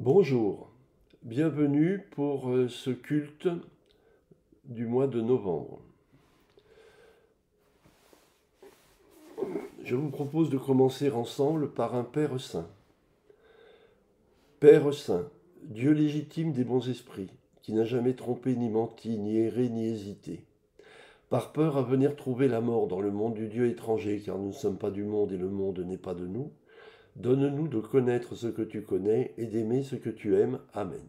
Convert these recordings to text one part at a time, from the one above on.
Bonjour, bienvenue pour ce culte du mois de novembre. Je vous propose de commencer ensemble par un Père Saint. Père Saint, Dieu légitime des bons esprits, qui n'a jamais trompé ni menti, ni erré, ni hésité. Par peur à venir trouver la mort dans le monde du Dieu étranger, car nous ne sommes pas du monde et le monde n'est pas de nous, donne-nous de connaître ce que tu connais et d'aimer ce que tu aimes. Amen.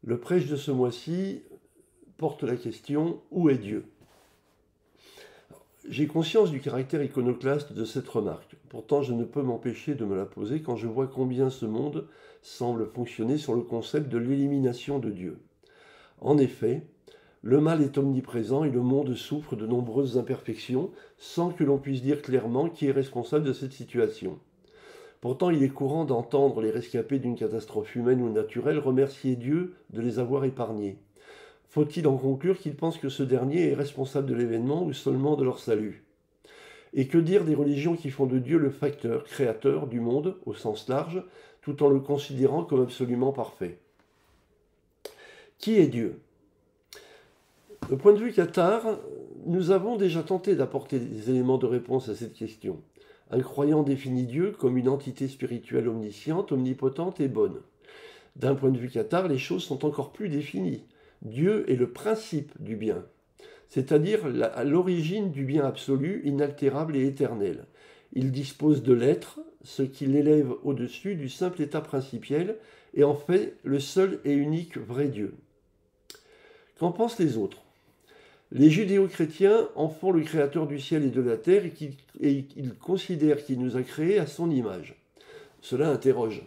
Le prêche de ce mois-ci porte la question « Où est Dieu ?» J'ai conscience du caractère iconoclaste de cette remarque. Pourtant, je ne peux m'empêcher de me la poser quand je vois combien ce monde semble fonctionner sur le concept de l'élimination de Dieu. En effet, le mal est omniprésent et le monde souffre de nombreuses imperfections sans que l'on puisse dire clairement qui est responsable de cette situation. Pourtant, il est courant d'entendre les rescapés d'une catastrophe humaine ou naturelle remercier Dieu de les avoir épargnés. Faut-il en conclure qu'ils pensent que ce dernier est responsable de l'événement ou seulement de leur salut? Et que dire des religions qui font de Dieu le facteur, créateur du monde au sens large, tout en le considérant comme absolument parfait? Qui est Dieu? Au point de vue cathare, nous avons déjà tenté d'apporter des éléments de réponse à cette question. Un croyant définit Dieu comme une entité spirituelle omnisciente, omnipotente et bonne. D'un point de vue cathare, les choses sont encore plus définies. Dieu est le principe du bien, c'est-à-dire l'origine du bien absolu, inaltérable et éternel. Il dispose de l'être, ce qui l'élève au-dessus du simple état principiel, et en fait le seul et unique vrai Dieu. Qu'en pensent les autres? Les judéo-chrétiens en font le créateur du ciel et de la terre et ils considèrent qu'il nous a créés à son image. Cela interroge.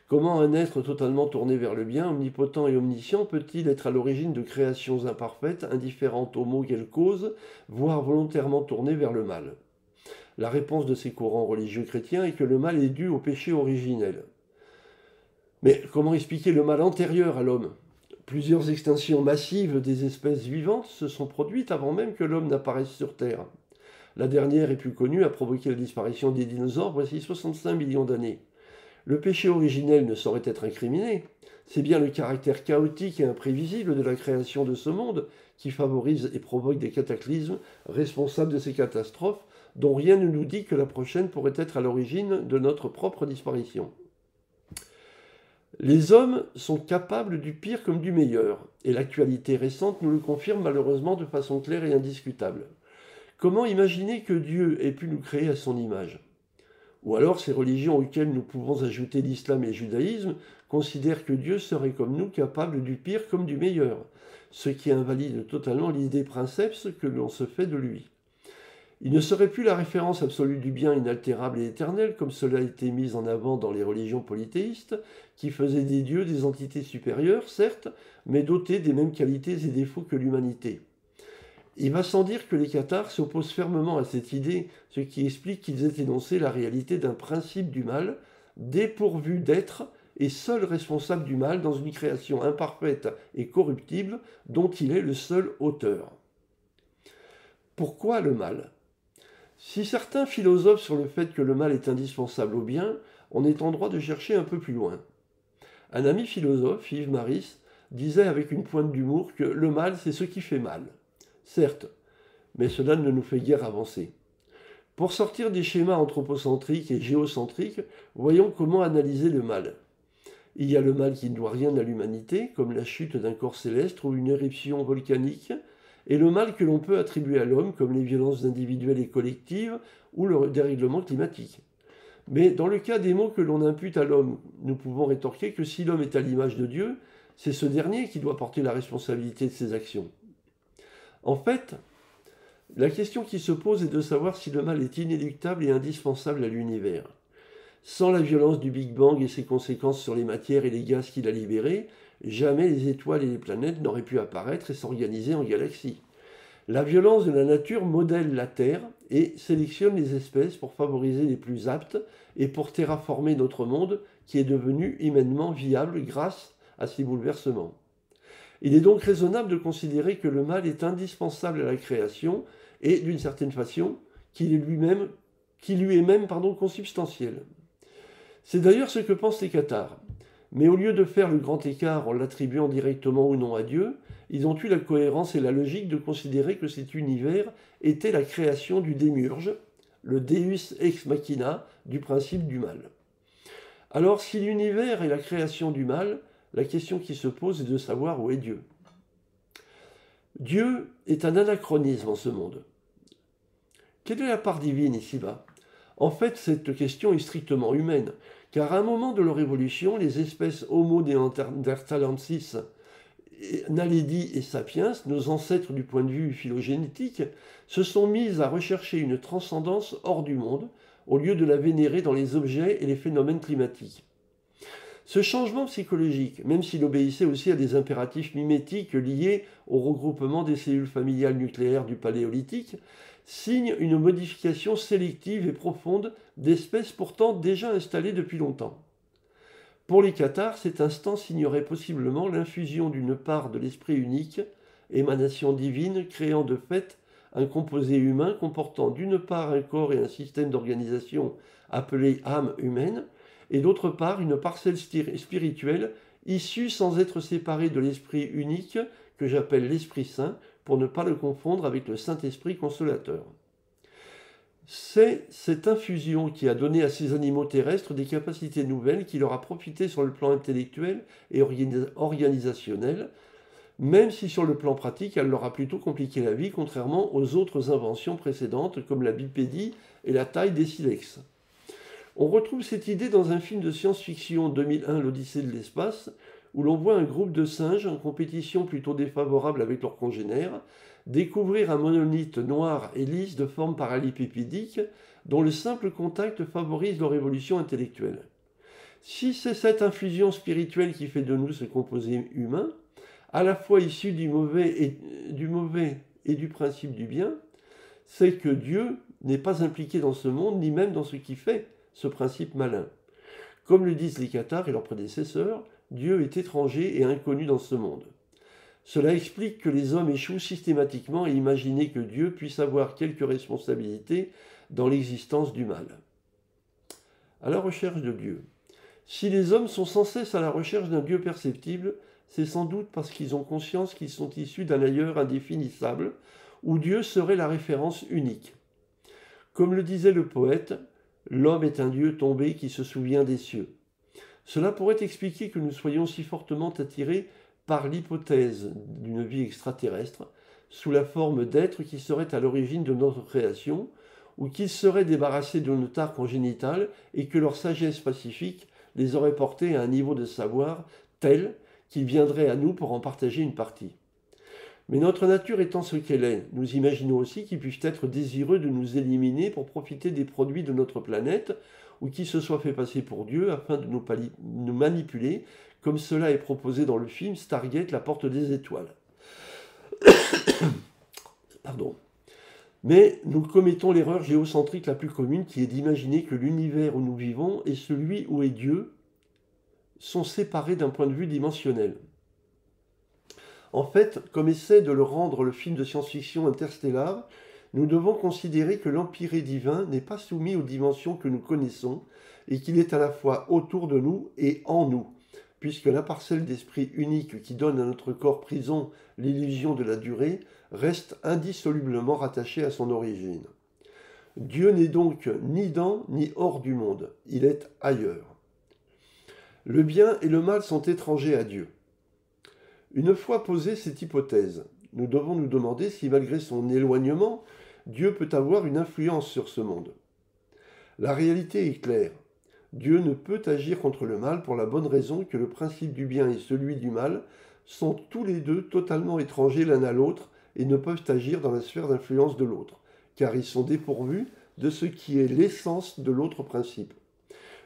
Comment un être totalement tourné vers le bien, omnipotent et omniscient, peut-il être à l'origine de créations imparfaites, indifférentes aux maux qu'elles causent, voire volontairement tournées vers le mal? La réponse de ces courants religieux chrétiens est que le mal est dû au péché originel. Mais comment expliquer le mal antérieur à l'homme? Plusieurs extinctions massives des espèces vivantes se sont produites avant même que l'homme n'apparaisse sur Terre. La dernière et plus connue a provoqué la disparition des dinosaures voici 65 millions d'années. Le péché originel ne saurait être incriminé. C'est bien le caractère chaotique et imprévisible de la création de ce monde qui favorise et provoque des cataclysmes responsables de ces catastrophes dont rien ne nous dit que la prochaine pourrait être à l'origine de notre propre disparition. Les hommes sont capables du pire comme du meilleur, et l'actualité récente nous le confirme malheureusement de façon claire et indiscutable. Comment imaginer que Dieu ait pu nous créer à son image? Ou alors ces religions auxquelles nous pouvons ajouter l'islam et le judaïsme considèrent que Dieu serait comme nous capable du pire comme du meilleur, ce qui invalide totalement l'idée princeps que l'on se fait de lui. Il ne serait plus la référence absolue du bien inaltérable et éternel comme cela a été mis en avant dans les religions polythéistes, qui faisaient des dieux des entités supérieures, certes, mais dotées des mêmes qualités et défauts que l'humanité. Il va sans dire que les cathares s'opposent fermement à cette idée, ce qui explique qu'ils aient énoncé la réalité d'un principe du mal, dépourvu d'être et seul responsable du mal dans une création imparfaite et corruptible dont il est le seul auteur. Pourquoi le mal? Si certains philosophent sur le fait que le mal est indispensable au bien, on est en droit de chercher un peu plus loin. Un ami philosophe, Yves Maris, disait avec une pointe d'humour que le mal c'est ce qui fait mal. Certes, mais cela ne nous fait guère avancer. Pour sortir des schémas anthropocentriques et géocentriques, voyons comment analyser le mal. Il y a le mal qui ne doit rien à l'humanité, comme la chute d'un corps céleste ou une éruption volcanique, et le mal que l'on peut attribuer à l'homme, comme les violences individuelles et collectives ou le dérèglement climatique. Mais dans le cas des maux que l'on impute à l'homme, nous pouvons rétorquer que si l'homme est à l'image de Dieu, c'est ce dernier qui doit porter la responsabilité de ses actions. En fait, la question qui se pose est de savoir si le mal est inéluctable et indispensable à l'univers. Sans la violence du Big Bang et ses conséquences sur les matières et les gaz qu'il a libérés, jamais les étoiles et les planètes n'auraient pu apparaître et s'organiser en galaxies. La violence de la nature modèle la Terre et sélectionne les espèces pour favoriser les plus aptes et pour terraformer notre monde qui est devenu humainement viable grâce à ces bouleversements. Il est donc raisonnable de considérer que le mal est indispensable à la création et, d'une certaine façon, qu'il lui est même consubstantiel. C'est d'ailleurs ce que pensent les cathares. Mais au lieu de faire le grand écart en l'attribuant directement ou non à Dieu, ils ont eu la cohérence et la logique de considérer que cet univers était la création du démiurge, le deus ex machina du principe du mal. Alors si l'univers est la création du mal, la question qui se pose est de savoir où est Dieu. Dieu est un anachronisme en ce monde. Quelle est la part divine ici-bas? En fait, cette question est strictement humaine, car à un moment de leur évolution, les espèces Homo neanderthalensis, Naledi et Sapiens, nos ancêtres du point de vue phylogénétique, se sont mises à rechercher une transcendance hors du monde, au lieu de la vénérer dans les objets et les phénomènes climatiques. Ce changement psychologique, même s'il obéissait aussi à des impératifs mimétiques liés au regroupement des cellules familiales nucléaires du Paléolithique, signe une modification sélective et profonde d'espèces pourtant déjà installées depuis longtemps. Pour les cathares, cet instant signerait possiblement l'infusion d'une part de l'esprit unique, émanation divine, créant de fait un composé humain comportant d'une part un corps et un système d'organisation appelé âme humaine, et d'autre part une parcelle spirituelle issue sans être séparée de l'esprit unique que j'appelle l'Esprit Saint, pour ne pas le confondre avec le Saint-Esprit consolateur. C'est cette infusion qui a donné à ces animaux terrestres des capacités nouvelles qui leur a profité sur le plan intellectuel et organisationnel, même si sur le plan pratique, elle leur a plutôt compliqué la vie, contrairement aux autres inventions précédentes comme la bipédie et la taille des silex. On retrouve cette idée dans un film de science-fiction 2001, l'Odyssée de l'espace, où l'on voit un groupe de singes en compétition plutôt défavorable avec leurs congénères, découvrir un monolithe noir et lisse de forme parallélépipédique dont le simple contact favorise leur évolution intellectuelle. Si c'est cette infusion spirituelle qui fait de nous ce composé humain, à la fois issu du mauvais et du principe du bien, c'est que Dieu n'est pas impliqué dans ce monde, ni même dans ce qui fait ce principe malin. Comme le disent les cathares et leurs prédécesseurs, Dieu est étranger et inconnu dans ce monde. Cela explique que les hommes échouent systématiquement à imaginer que Dieu puisse avoir quelque responsabilité dans l'existence du mal. À la recherche de Dieu. Si les hommes sont sans cesse à la recherche d'un Dieu perceptible, c'est sans doute parce qu'ils ont conscience qu'ils sont issus d'un ailleurs indéfinissable, où Dieu serait la référence unique. Comme le disait le poète, l'homme est un Dieu tombé qui se souvient des cieux. Cela pourrait expliquer que nous soyons si fortement attirés par l'hypothèse d'une vie extraterrestre, sous la forme d'êtres qui seraient à l'origine de notre création, ou qu'ils seraient débarrassés de nos tares congénitales et que leur sagesse pacifique les aurait portés à un niveau de savoir tel qu'ils viendraient à nous pour en partager une partie. Mais notre nature étant ce qu'elle est, nous imaginons aussi qu'ils puissent être désireux de nous éliminer pour profiter des produits de notre planète, ou qu'ils se soient fait passer pour Dieu afin de nous manipuler, comme cela est proposé dans le film Stargate, la porte des étoiles. Pardon. Mais nous commettons l'erreur géocentrique la plus commune qui est d'imaginer que l'univers où nous vivons et celui où est Dieu sont séparés d'un point de vue dimensionnel. En fait, comme essaie de le rendre le film de science-fiction Interstellar, nous devons considérer que l'empire divin n'est pas soumis aux dimensions que nous connaissons et qu'il est à la fois autour de nous et en nous, puisque la parcelle d'esprit unique qui donne à notre corps prison l'illusion de la durée reste indissolublement rattachée à son origine. Dieu n'est donc ni dans ni hors du monde, il est ailleurs. Le bien et le mal sont étrangers à Dieu. Une fois posée cette hypothèse, nous devons nous demander si malgré son éloignement, Dieu peut avoir une influence sur ce monde. La réalité est claire. Dieu ne peut agir contre le mal pour la bonne raison que le principe du bien et celui du mal sont tous les deux totalement étrangers l'un à l'autre et ne peuvent agir dans la sphère d'influence de l'autre, car ils sont dépourvus de ce qui est l'essence de l'autre principe.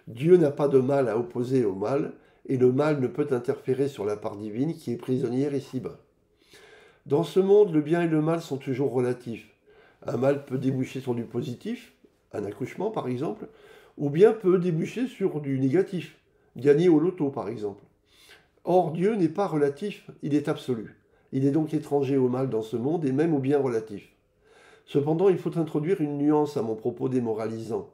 Dieu n'a pas de mal à opposer au mal, et le mal ne peut interférer sur la part divine qui est prisonnière ici-bas. Dans ce monde, le bien et le mal sont toujours relatifs. Un mal peut déboucher sur du positif, un accouchement par exemple, ou bien peut déboucher sur du négatif, gagner au loto par exemple. Or, Dieu n'est pas relatif, il est absolu. Il est donc étranger au mal dans ce monde et même au bien relatif. Cependant, il faut introduire une nuance à mon propos démoralisant.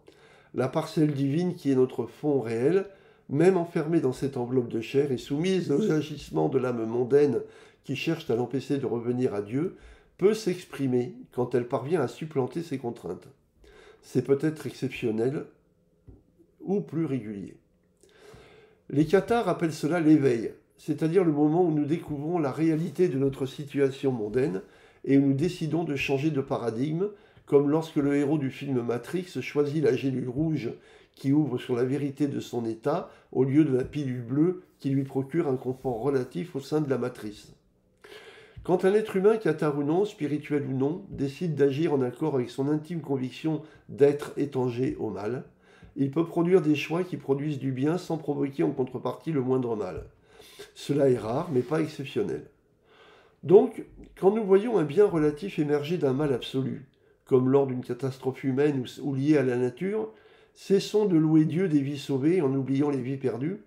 La parcelle divine qui est notre fond réel, même enfermée dans cette enveloppe de chair et soumise aux agissements de l'âme mondaine qui cherche à l'empêcher de revenir à Dieu, peut s'exprimer quand elle parvient à supplanter ses contraintes. C'est peut-être exceptionnel ou plus régulier. Les cathares appellent cela l'éveil, c'est-à-dire le moment où nous découvrons la réalité de notre situation mondaine et où nous décidons de changer de paradigme, comme lorsque le héros du film Matrix choisit la gélule rouge qui ouvre sur la vérité de son état au lieu de la pilule bleue qui lui procure un confort relatif au sein de la matrice. Quand un être humain, cathare ou non, spirituel ou non, décide d'agir en accord avec son intime conviction d'être étranger au mal, il peut produire des choix qui produisent du bien sans provoquer en contrepartie le moindre mal. Cela est rare, mais pas exceptionnel. Donc, quand nous voyons un bien relatif émerger d'un mal absolu, comme lors d'une catastrophe humaine ou liée à la nature, cessons de louer Dieu des vies sauvées en oubliant les vies perdues,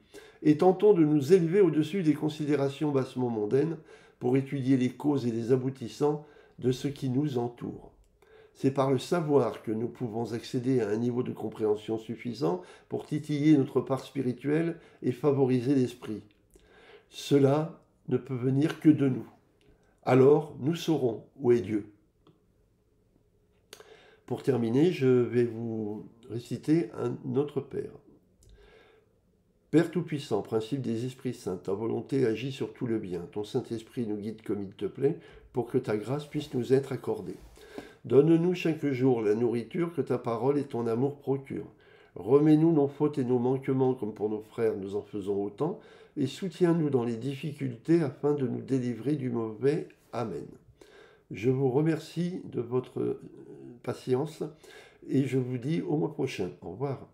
et tentons de nous élever au-dessus des considérations bassement mondaines pour étudier les causes et les aboutissants de ce qui nous entoure. C'est par le savoir que nous pouvons accéder à un niveau de compréhension suffisant pour titiller notre part spirituelle et favoriser l'esprit. Cela ne peut venir que de nous. Alors, nous saurons où est Dieu. Pour terminer, je vais vous réciter un autre Père. Père Tout-Puissant, principe des esprits saints, ta volonté agit sur tout le bien. Ton Saint-Esprit nous guide comme il te plaît, pour que ta grâce puisse nous être accordée. Donne-nous chaque jour la nourriture que ta parole et ton amour procurent. Remets-nous nos fautes et nos manquements comme pour nos frères nous en faisons autant, et soutiens-nous dans les difficultés afin de nous délivrer du mauvais. Amen. Je vous remercie de votre patience et je vous dis au mois prochain. Au revoir.